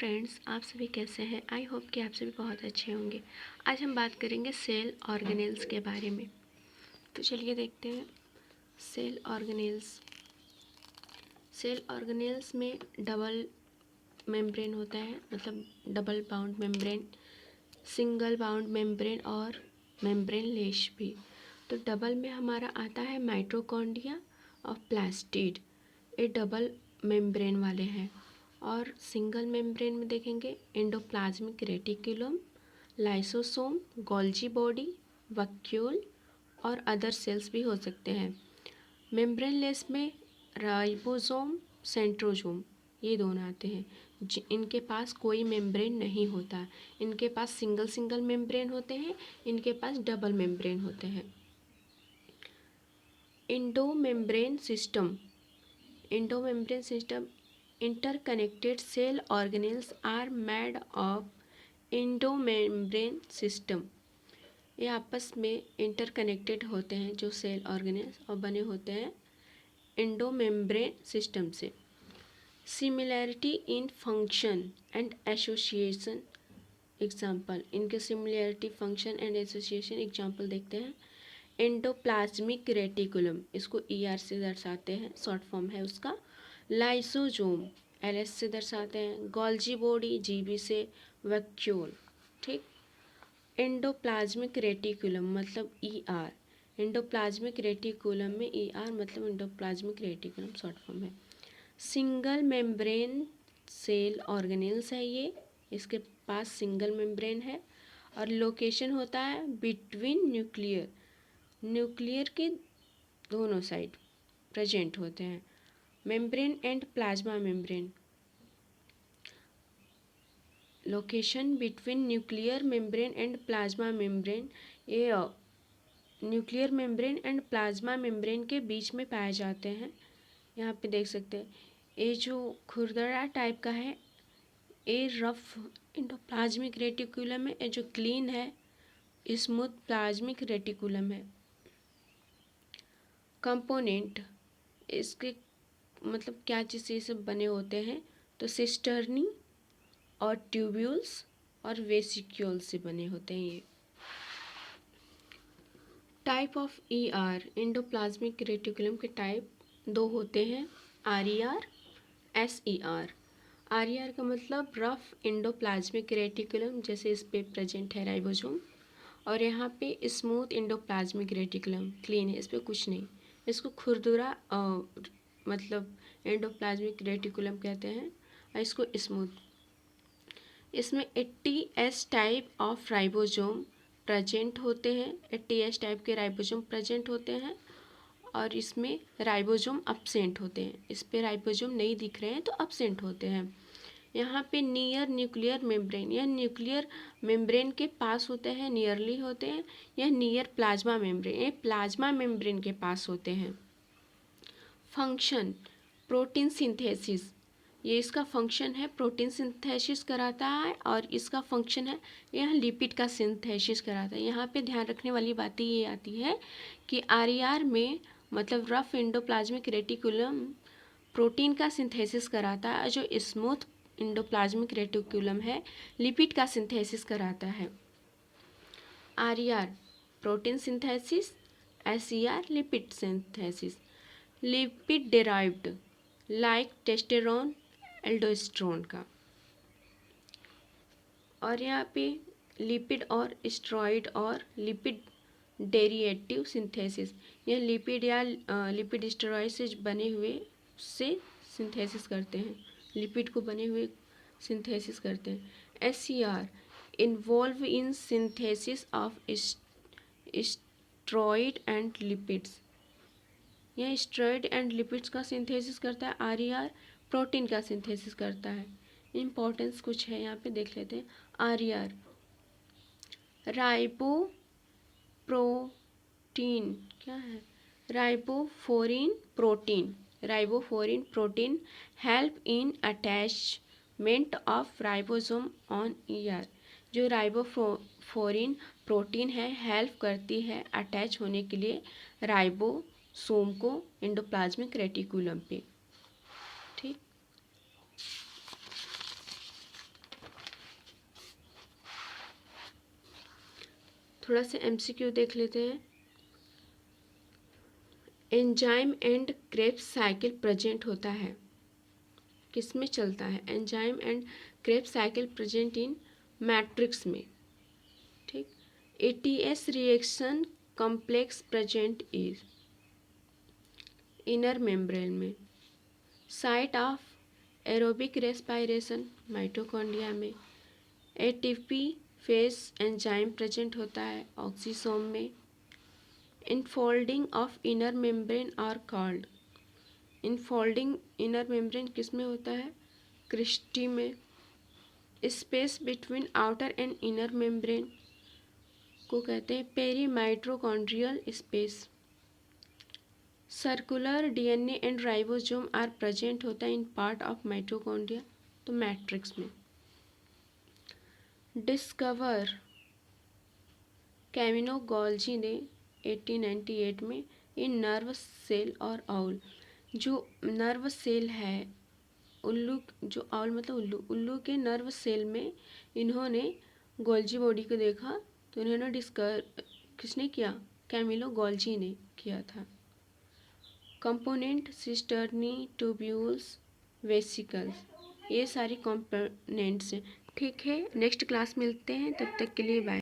Friends, आप सभी कैसे हैं। आई होप कि आप सभी बहुत अच्छे होंगे। आज हम बात करेंगे सेल ऑर्गेनेल्स के बारे में। तो चलिए देखते हैं सेल ऑर्गेनेल्स। सेल ऑर्गेनेल्स में डबल मेम्ब्रेन होता है, मतलब double bond membrane, single bound membrane और मेम्ब्रेन लेस भी। तो डबल में हमारा आता है माइटोकॉन्ड्रिया और प्लास्टिड, ये डबल मेम्ब्रेन वाले हैं। और सिंगल मेम्ब्रेन में देखेंगे endoplasmic reticulum, lysosome, Golgi body, vacuole और अदर सेल्स भी हो सकते हैं। मेम्ब्रेन लेस में राइबोसोम, सेंट्रोसोम, ये दोनों आते हैं। इनके पास कोई मेम्ब्रेन नहीं होता, इनके पास सिंगल सिंगल मेम्ब्रेन होते हैं, इनके पास डबल मेम्ब्रेन होते हैं। Endomembrane system interconnected cell organelles are made of endomembrane system। ये आपस में इंटरकनेक्टेड होते हैं जो सेल ऑर्गेनेल्स, और बने होते हैं एंडोमेम्ब्रेन सिस्टम से। Similarity in function and association example, इनके similarity, function and association example देखते हैं। एंडोप्लाज्मिक रेटिकुलम, इसको ER से दर्शाते हैं, शॉर्ट फॉर्म है उसका। लाइसोसोम LS से दर्शाते हैं। गोल्जी बॉडी GB से। वैक्यूल, ठीक। एंडोप्लाज्मिक रेटिकुलम मतलब ER, एंडोप्लाज्मिक रेटिकुलम में ER मतलब एंडोप्लाज्मिक रेटिकुलम शॉर्ट फॉर्म है। सिंगल मेम्ब्रेन सेल ऑर्गेनेल्स है ये, इसके पास सिंगल मेम्ब्रेन है और लोकेशन होता है बिटवीन न्यूक्लियर के दोनों साइड प्रेजेंट होते हैं। Membrane and plasma membrane, location between nuclear membrane and plasma membrane, ये nuclear membrane and plasma membrane के बीच में पाए जाते हैं। यहाँ पे देख सकते हैं, ये जो खुरदरा टाइप का है ये रफ एंडोप्लाज्मिक रेटिकुलम है, ये जो क्लीन है स्मूथ प्लाज्मिक रेटिकुलम है। कंपोनेंट, इसके मतलब क्या चीज़ से ये सब बने होते हैं, तो सिस्टर्नी और ट्यूब्यूल्स और वेसिक्यूल से बने होते हैं ये। Type of ER, endoplasmic reticulum के टाइप दो होते हैं, RER, SER। RER का मतलब रफ एंडोप्लाज्मिक रेटिकुलम, जैसे इस पे प्रेजेंट है राइबोसोम, और यहाँ पे स्मूथ एंडोप्लाज्मिक रेटिकुलम क्लीन है, इस पर कुछ नहीं। इसको खुरदुरा मतलब एंडोप्लाज्मिक रेटिकुलम कहते हैं, और इसको स्मूथ। इसमें 80S type of ribosome present होते हैं, 80S टाइप के राइबोसोम प्रेजेंट होते हैं, और इसमें राइबोसोम अब्सेंट होते हैं। इस पे राइबोसोम नहीं दिख रहे हैं तो अब्सेंट होते हैं। यहाँ पे नियर न्यूक्लियर मेम्ब्रेन, यह न्यूक्लियर मेम्ब्रेन के पास होते हैं, नियरली होते हैं। यह नियर प्लाज्मा मेम्ब्रेन, ये प्लाज्मा मेम्ब्रेन के पास होते हैं। फंक्शन, प्रोटीन सिंथेसिस, ये इसका फंक्शन है, प्रोटीन सिंथेसिस कराता है, और इसका फंक्शन है यह लिपिड का सिंथेसिस कराता है। यहाँ पे ध्यान रखने वाली बातें ये आती है कि RER में मतलब रफ एंडोप्लाज्मिक रेटिकुलम प्रोटीन का सिंथेसिस कराता है, जो स्मूथ एंडोप्लाज्मिक रेटिकुलम है लिपिड का सिंथेसिस कराता है। RER protein synthesis, SER lipid synthesis. Lipid derived like testosterone, aldosterone का। और यहाँ पे लिपिड और स्टेरॉइड और लिपिड डेरिवेटिव सिंथेसिस, यह लिपिड या लिपिड स्टेरॉइड से बने हुए से सिंथेसिस करते हैं, लिपिड को बने हुए सिंथेसिस करते हैं। SER involve in synthesis of steroid and lipids, यह स्टेरॉइड एंड लिपिड्स का सिंथेसिस करता है। RER प्रोटीन का सिंथेसिस करता है। इम्पोर्टेंस कुछ है यहाँ पे देख लेते हैं। RER राइबोप्रोटीन, क्या है, ribophorin protein help in attachment of ribosome on ER। जो राइबोफोरिन प्रोटीन है हेल्प करती है अटैच होने के लिए राइबोसोम को एंडोप्लाज्मिक रेटिकुलम पे, ठीक। थोड़ा सा MCQ देख लेते हैं। Enzyme and Krebs cycle present होता है, किस में चलता है? Enzyme and Krebs cycle present in matrix में। ठीक। ATS reaction complex present is inner membrane में। Site of aerobic respiration mitochondria में। ATP फेज एंजाइम प्रेजेंट होता है ऑक्सीसोम में। Infolding of inner membrane are called. Infolding inner membrane किस में होता है? क्रिस्टी में। Space between outer and inner membrane को कहते हैं पेरीमाइटोकॉन्ड्रियल space. Circular DNA and ribosome are present होता है इन पार्ट ऑफ माइटोकॉन्ड्रिया, तो मैट्रिक्स में। डिस्कवर कैमिनो गोल्जी ने 1898 में इन नर्व सेल और आउल। जो नर्व सेल है उल्लू, जो आउल मतलब उल्लू, उल्लू के नर्व सेल में इन्होंने गोल्जी बॉडी को देखा, तो इन्होंने डिस्कवर किसने किया? कैमिलो गोल्जी ने किया था। कंपोनेंट सिस्टर्नी ट्यूब्यूल्स वेसिकल्स, ये सारी कंपोनेंट्स हैं। ठीक है, नेक्स्ट क्लास मिलते हैं, तब तक के लिए बाय।